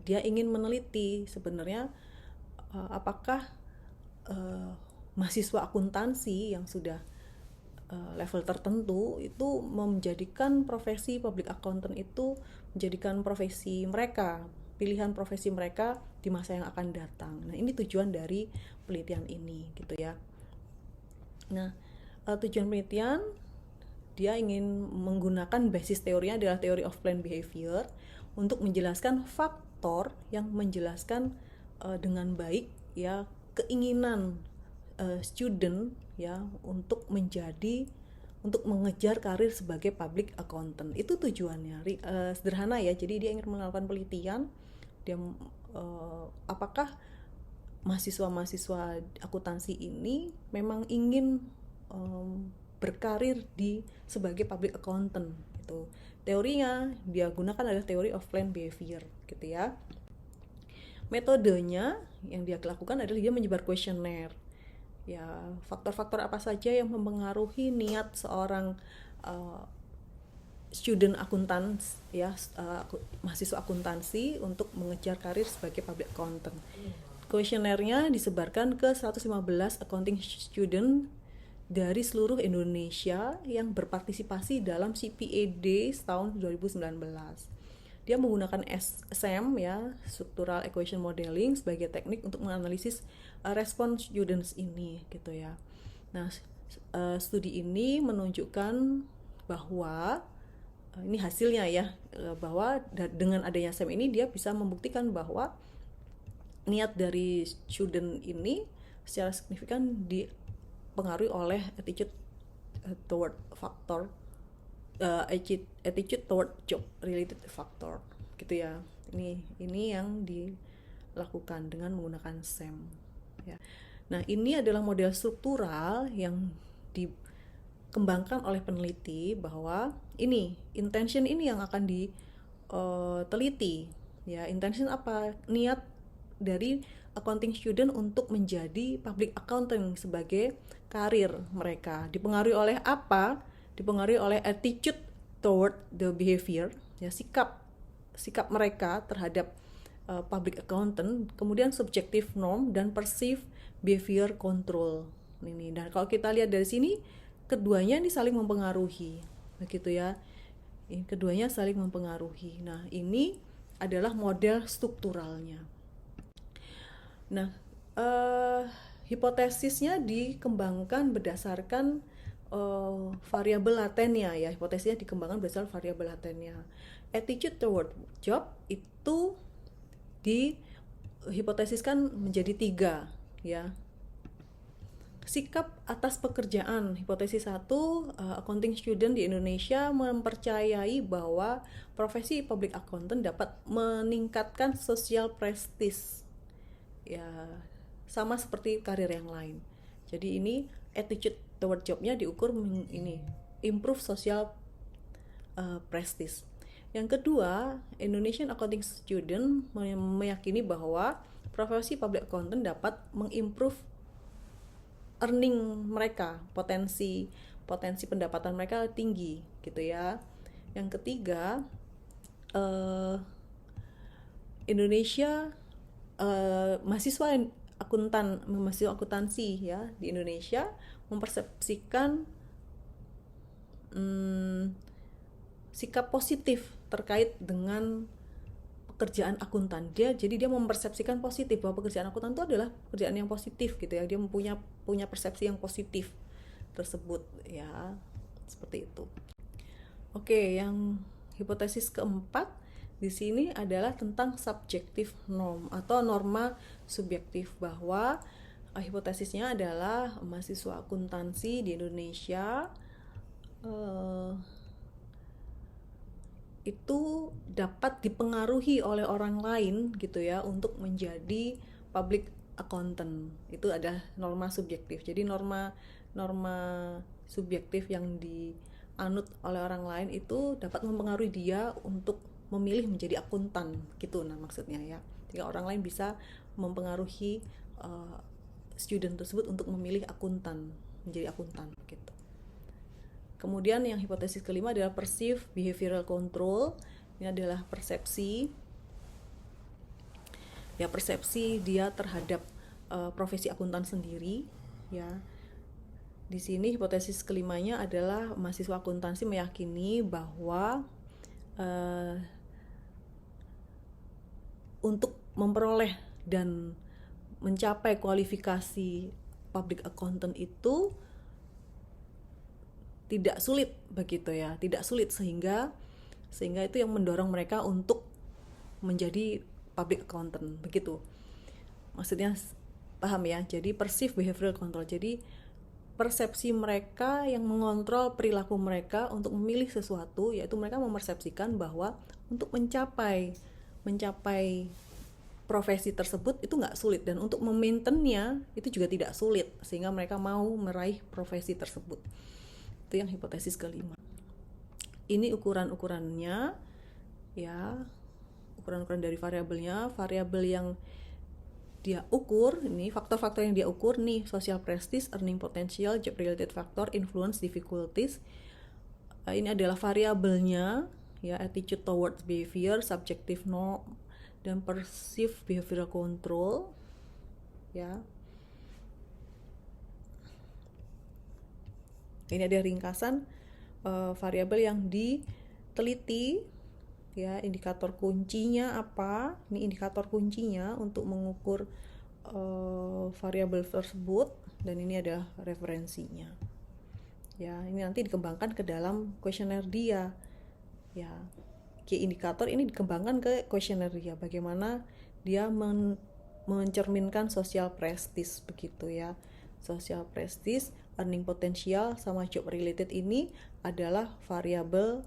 dia ingin meneliti sebenarnya apakah mahasiswa akuntansi yang sudah level tertentu itu menjadikan profesi public accountant itu menjadikan profesi mereka, pilihan profesi mereka di masa yang akan datang. Nah, ini tujuan dari penelitian ini gitu ya. Nah, tujuan penelitian, dia ingin menggunakan basis teorinya adalah teori of planned behavior untuk menjelaskan faktor yang menjelaskan dengan baik ya keinginan student ya untuk mengejar karir sebagai public accountant. Itu tujuannya. Sederhana ya. Jadi dia ingin melakukan penelitian, dia apakah mahasiswa-mahasiswa akuntansi ini memang ingin berkarir sebagai public accountant. Itu teorinya dia gunakan adalah teori of planned behavior gitu ya. Metodenya yang dia lakukan adalah dia menyebar kuesioner ya, faktor-faktor apa saja yang mempengaruhi niat seorang student akuntan ya, mahasiswa akuntansi untuk mengejar karir sebagai public accountant. Kuesionernya disebarkan ke 115 accounting student dari seluruh Indonesia yang berpartisipasi dalam CPA Days tahun 2019. Dia menggunakan SEM ya, Structural Equation Modeling, sebagai teknik untuk menganalisis respon students ini gitu ya. Nah, studi ini menunjukkan bahwa ini hasilnya ya, bahwa dengan adanya SEM ini dia bisa membuktikan bahwa niat dari student ini secara signifikan dipengaruhi oleh attitude toward factor, attitude toward job related factor gitu ya. Ini yang dilakukan dengan menggunakan SEM ya. Nah, ini adalah model struktural yang dikembangkan oleh peneliti, bahwa intention ini yang akan diteliti ya. Intention apa? Niat dari accounting student untuk menjadi public accountant sebagai karir mereka dipengaruhi oleh apa? Dipengaruhi oleh attitude toward the behavior ya, sikap mereka terhadap public accountant, kemudian subjective norm dan perceived behavior control ini. Dan kalau kita lihat dari sini, keduanya ini saling mempengaruhi begitu ya, keduanya saling mempengaruhi. Nah, ini adalah model strukturalnya. Nah, hipotesisnya dikembangkan berdasarkan variabel latennya ya. Hipotesisnya dikembangkan berdasarkan variabel latennya. Attitude toward job itu dihipotesiskan menjadi 3 ya. Sikap atas pekerjaan, hipotesis 1, accounting student di Indonesia mempercayai bahwa profesi public accountant dapat meningkatkan social prestige ya, sama seperti karir yang lain. Jadi ini attitude toward jobnya diukur improve social prestige. Yang kedua, Indonesian accounting student meyakini bahwa profesi public accountant dapat mengimprove earning mereka, potensi pendapatan mereka tinggi gitu ya. Yang ketiga, Indonesia mahasiswa mahasiswa akuntansi ya di Indonesia mempersepsikan sikap positif terkait dengan pekerjaan akuntan. Jadi dia mempersepsikan positif bahwa pekerjaan akuntan itu adalah pekerjaan yang positif gitu ya. Dia punya persepsi yang positif tersebut ya, seperti itu. Oke, yang hipotesis keempat di sini adalah tentang subjective norm atau norma subjektif, bahwa hipotesisnya adalah mahasiswa akuntansi di Indonesia itu dapat dipengaruhi oleh orang lain gitu ya untuk menjadi public accountant. Itu adalah norma subjektif. Jadi norma subjektif yang dianut oleh orang lain itu dapat mempengaruhi dia untuk memilih menjadi akuntan gitu. Nah, maksudnya ya. Jika orang lain bisa mempengaruhi student tersebut untuk memilih menjadi akuntan gitu. Kemudian yang hipotesis kelima adalah perceived behavioral control. Ini adalah persepsi dia terhadap profesi akuntan sendiri ya. Di sini hipotesis kelimanya adalah mahasiswa akuntansi meyakini bahwa untuk memperoleh dan mencapai kualifikasi public accountant itu tidak sulit begitu ya, tidak sulit sehingga itu yang mendorong mereka untuk menjadi public accountant begitu. Maksudnya paham ya? Jadi perceived behavioral control. Jadi persepsi mereka yang mengontrol perilaku mereka untuk memilih sesuatu, yaitu mereka mempersepsikan bahwa untuk mencapai profesi tersebut itu nggak sulit, dan untuk memaintainnya itu juga tidak sulit, sehingga mereka mau meraih profesi tersebut. Itu yang hipotesis kelima. Ini ukuran-ukurannya ya, ukuran-ukuran dari variabelnya. Variabel yang dia ukur, ini faktor-faktor yang dia ukur nih: social prestige, earning potential, job related factor, influence, difficulties. Ini adalah variabelnya ya, attitude towards behavior, subjective norm, dan perceived behavioral control ya. Ini ada ringkasan variabel yang diteliti ya, indikator kuncinya apa. Ini indikator kuncinya untuk mengukur variabel tersebut, dan ini ada referensinya ya. Ini nanti dikembangkan ke dalam kuesioner dia ya. Key indikator ini dikembangkan ke kuesioner dia, bagaimana dia mencerminkan social prestige begitu ya. Social prestige, earning potential, sama job related ini adalah variabel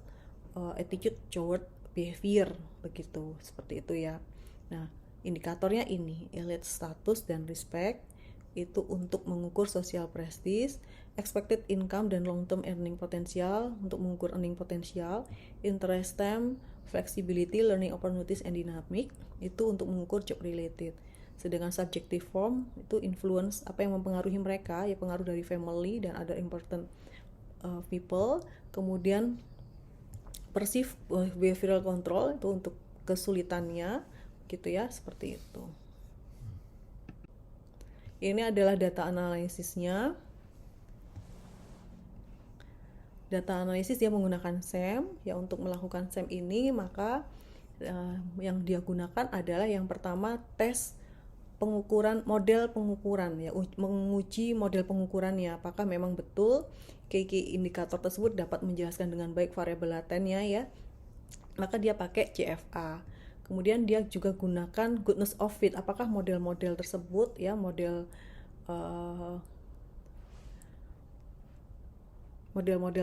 attitude toward behavior begitu, seperti itu ya. Nah, indikatornya ini elite status dan respect, itu untuk mengukur social prestige. Expected income dan long term earning potential untuk mengukur earning potential. Interest time, flexibility, learning opportunities and dynamic, itu untuk mengukur job related. Sedangkan subjective form itu influence, apa yang mempengaruhi mereka ya, pengaruh dari family dan other important people. Kemudian perceived behavioral control itu untuk kesulitannya gitu ya, seperti itu. Ini adalah data analisisnya. Data analisis dia menggunakan SEM ya. Untuk melakukan SEM ini maka yang dia gunakan adalah yang pertama tes pengukuran, model pengukuran ya, menguji model pengukurannya apakah memang betul KK indikator tersebut dapat menjelaskan dengan baik variabel latennya ya. Maka dia pakai CFA. Kemudian dia juga gunakan goodness of fit, apakah model-model tersebut ya, model-model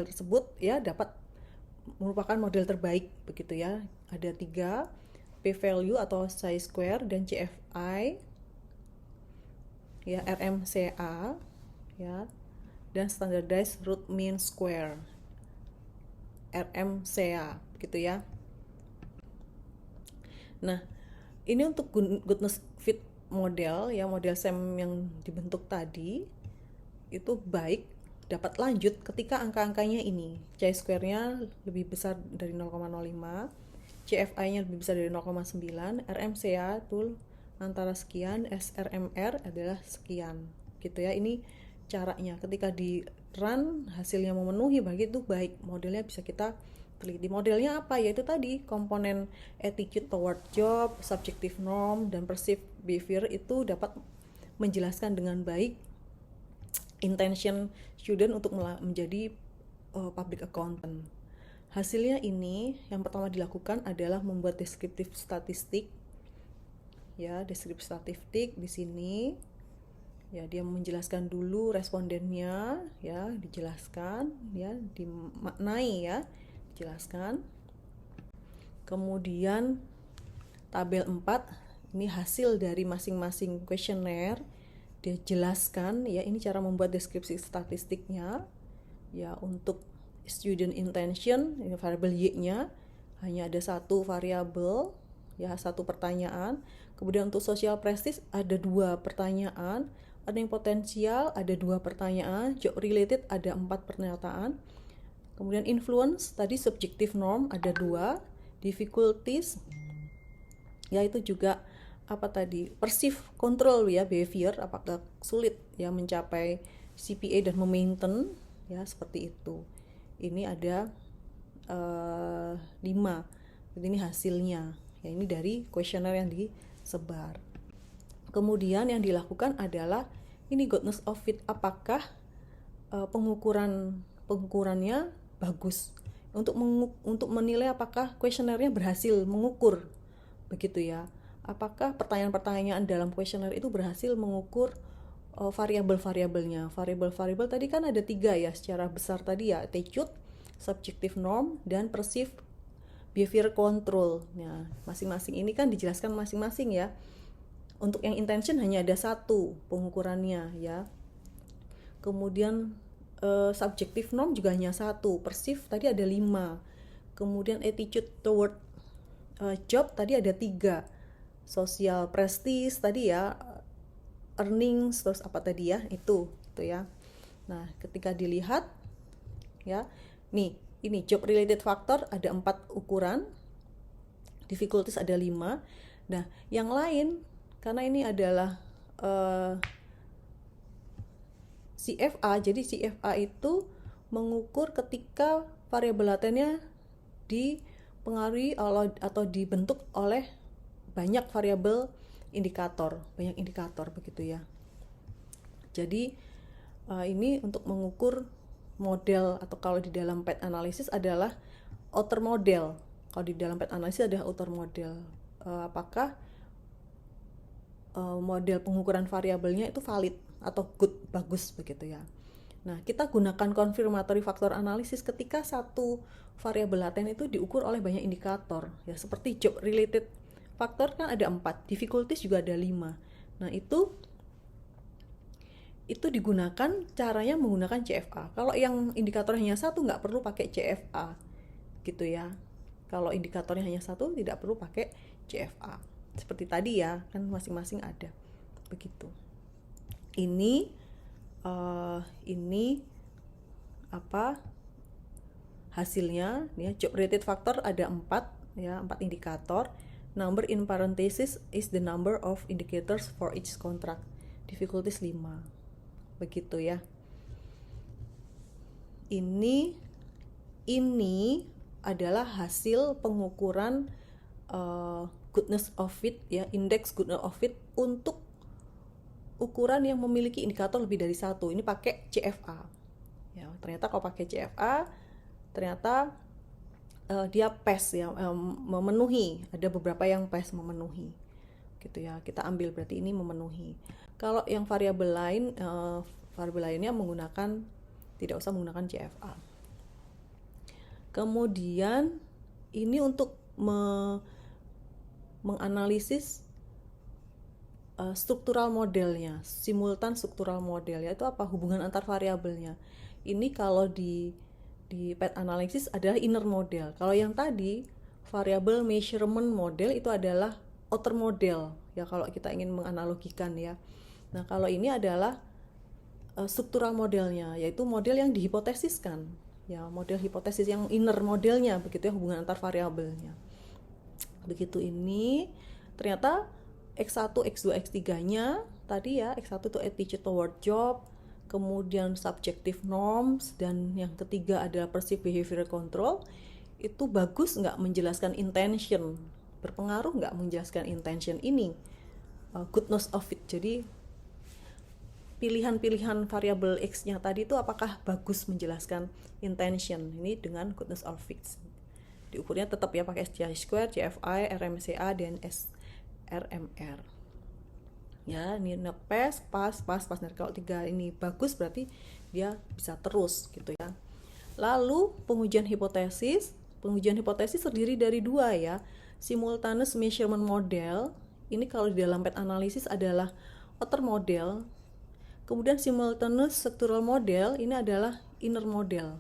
tersebut ya dapat merupakan model terbaik begitu ya. Ada 3, p-value atau chi-square, dan CFI ya, RMCA ya, dan standardized root mean square, RMCA gitu ya. Nah, ini untuk goodness fit model ya, model SEM yang dibentuk tadi itu baik dapat lanjut ketika angka-angkanya ini, chi-square-nya lebih besar dari 0,05, CFI-nya lebih besar dari 0,9, RMCA itu antara sekian, SRMR adalah sekian gitu ya. Ini caranya ketika di run hasilnya memenuhi, bagi itu baik, modelnya bisa kita teliti. Modelnya apa? Yaitu tadi komponen attitude toward job, subjective norm, dan perceived behavior itu dapat menjelaskan dengan baik intention student untuk menjadi public accountant. Hasilnya ini yang pertama dilakukan adalah membuat deskriptif statistik. Ya, deskriptif statistik di sini. Ya, dia menjelaskan dulu respondennya, ya, dijelaskan, ya, dimaknai, ya, dijelaskan. Kemudian tabel 4 ini hasil dari masing-masing kuesioner, dia jelaskan, ya, ini cara membuat deskripsi statistiknya. Ya, untuk student intention, ini variabel Y-nya hanya ada satu variabel, ya, satu pertanyaan. Kemudian untuk social prestige ada 2 pertanyaan, earning potensial ada 2 pertanyaan, job related ada 4 pernyataan. Kemudian influence tadi subjective norm ada 2, difficulties yaitu juga apa tadi, perceive control ya, behavior, apakah sulit ya mencapai CPA dan memaintain, ya seperti itu. Ini ada 5. Jadi ini hasilnya. Ya, ini dari kuesioner yang disebar. Kemudian yang dilakukan adalah ini goodness of fit, apakah pengukurannya bagus untuk menilai apakah kuesionernya berhasil mengukur, begitu ya. Apakah pertanyaan-pertanyaan dalam kuesioner itu berhasil mengukur variabel-variabelnya. Variabel-variabel tadi kan ada 3 ya secara besar tadi ya, attitude, subjective norm, dan perceived behavior control. Nah, masing-masing ini kan dijelaskan masing-masing ya. Untuk yang intention hanya ada 1 pengukurannya ya. Kemudian subjective norm juga hanya 1, perceived tadi ada 5. Kemudian attitude toward job tadi ada 3. Social prestige tadi ya, earnings, terus apa tadi ya, itu ya. Nah, ketika dilihat ya, nih ini job related factor ada 4 ukuran, difficulties ada 5. Nah, yang lain karena ini adalah CFA, jadi CFA itu mengukur ketika variabel latennya dipengaruhi atau dibentuk oleh banyak variabel indikator, banyak indikator begitu ya. Jadi ini untuk mengukur model, atau kalau di dalam PET analysis adalah outer model. Kalau di dalam PET analysis ada outer model. Apakah model pengukuran variabelnya itu valid atau good, bagus begitu ya. Nah, kita gunakan confirmatory factor analysis ketika satu variabel laten itu diukur oleh banyak indikator ya, seperti job related factor kan ada 4, difficulties juga ada 5. Nah, itu digunakan caranya menggunakan CFA. Kalau yang indikatornya hanya 1 nggak perlu pakai CFA gitu ya. Kalau indikatornya hanya 1 tidak perlu pakai CFA. Seperti tadi ya, kan masing-masing ada begitu. Ini apa hasilnya ya. Job related factor ada 4 ya, 4 indikator. Number in parenthesis is the number of indicators for each contract. Difficulties 5. Begitu ya. Ini adalah hasil pengukuran goodness of fit ya, indeks goodness of fit untuk ukuran yang memiliki indikator lebih dari 1. Ini pakai CFA. Ya, ternyata kalau pakai CFA ternyata dia PES ya, memenuhi. Ada beberapa yang PES memenuhi. Gitu ya. Kita ambil berarti ini memenuhi. Kalau yang variabel lainnya tidak usah menggunakan CFA. Kemudian ini untuk menganalisis struktural modelnya, simultan struktural model, yaitu apa? Hubungan antar variabelnya. Ini kalau di PET analysis adalah inner model. Kalau yang tadi variable measurement model itu adalah outer model ya, kalau kita ingin menganalogikan ya. Nah, kalau ini adalah struktural modelnya, yaitu model yang dihipotesiskan ya, model hipotesis yang inner modelnya begitu ya, hubungan antar variabelnya. Begitu. Ini ternyata X1, X2, X3-nya tadi ya, X1 itu attitude toward job, kemudian subjective norms, dan yang ketiga adalah perceived behavioral control. Itu bagus nggak menjelaskan intention, berpengaruh nggak menjelaskan intention ini, goodness of it. Jadi pilihan-pilihan variabel X-nya tadi itu apakah bagus menjelaskan intention ini dengan goodness of it. Diukurnya tetap ya pakai SCI-square, CFI, RMCA, dan SRMR. Ya, ini pas, nah kalau 3 ini bagus berarti dia bisa terus gitu ya. Lalu pengujian hipotesis terdiri dari 2 ya. Simultaneous measurement model, ini kalau di dalam PET analisis adalah outer model. Kemudian simultaneous structural model, ini adalah inner model.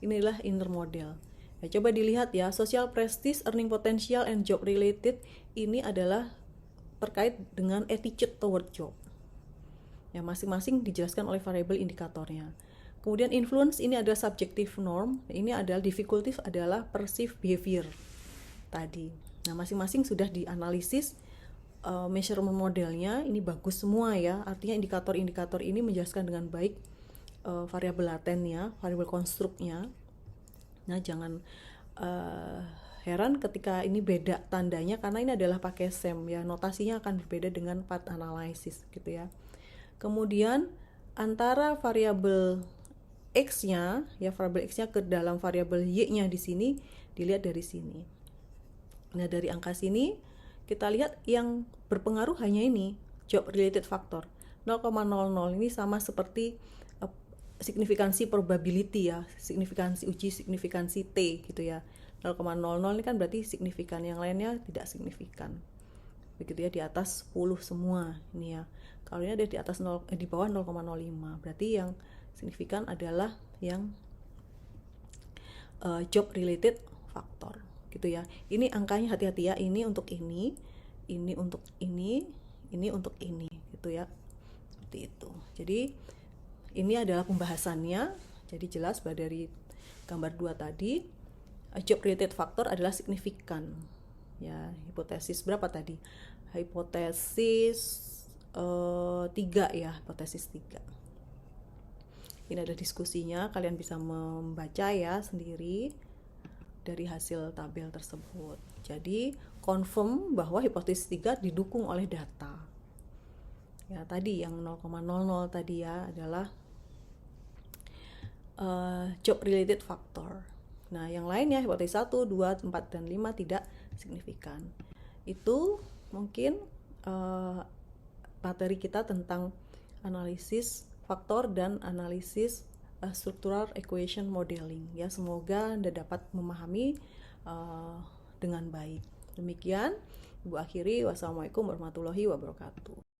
Inilah inner model. Ya, coba dilihat ya, social prestige, earning potential, and job related, ini adalah terkait dengan attitude toward job. Ya, masing-masing dijelaskan oleh variabel indikatornya. Kemudian influence ini adalah subjective norm, ini adalah difficulties adalah perceived behavior tadi. Nah, masing-masing sudah dianalisis measurement modelnya, ini bagus semua ya. Artinya indikator-indikator ini menjelaskan dengan baik variabel latennya, variabel konstruknya. Nah, jangan heran ketika ini beda tandanya karena ini adalah pakai SEM ya, notasinya akan berbeda dengan path analysis gitu ya. Kemudian antara variabel X-nya ya, variabel X-nya ke dalam variabel Y-nya di sini dilihat dari sini. Nah, dari angka sini kita lihat yang berpengaruh hanya ini, job related factor 0,00. Ini sama seperti signifikansi probability ya, uji signifikansi T gitu ya. 0,00 ini kan berarti signifikan, yang lainnya tidak signifikan. Begitu ya, di atas 10 semua ini ya. Kalau ini ada di atas di bawah 0,05, berarti yang signifikan adalah yang job related factor gitu ya. Ini angkanya hati-hati ya, ini untuk ini untuk ini untuk ini gitu ya. Seperti itu. Jadi ini adalah pembahasannya. Jadi jelas bahwa dari gambar 2 tadi job related factor adalah signifikan. Ya, hipotesis berapa tadi? Hipotesis 3 ya, hipotesis 3. Ini ada diskusinya, kalian bisa membaca ya sendiri dari hasil tabel tersebut. Jadi confirm bahwa hipotesis 3 didukung oleh data. Ya, tadi yang 0,00 tadi ya adalah job related factor. Nah, yang lainnya hipotesis 1, 2, 4, dan 5 tidak signifikan. Itu mungkin materi kita tentang analisis faktor dan analisis structural equation modeling ya. Semoga Anda dapat memahami dengan baik. Demikian Ibu akhiri. Wassalamualaikum warahmatullahi wabarakatuh.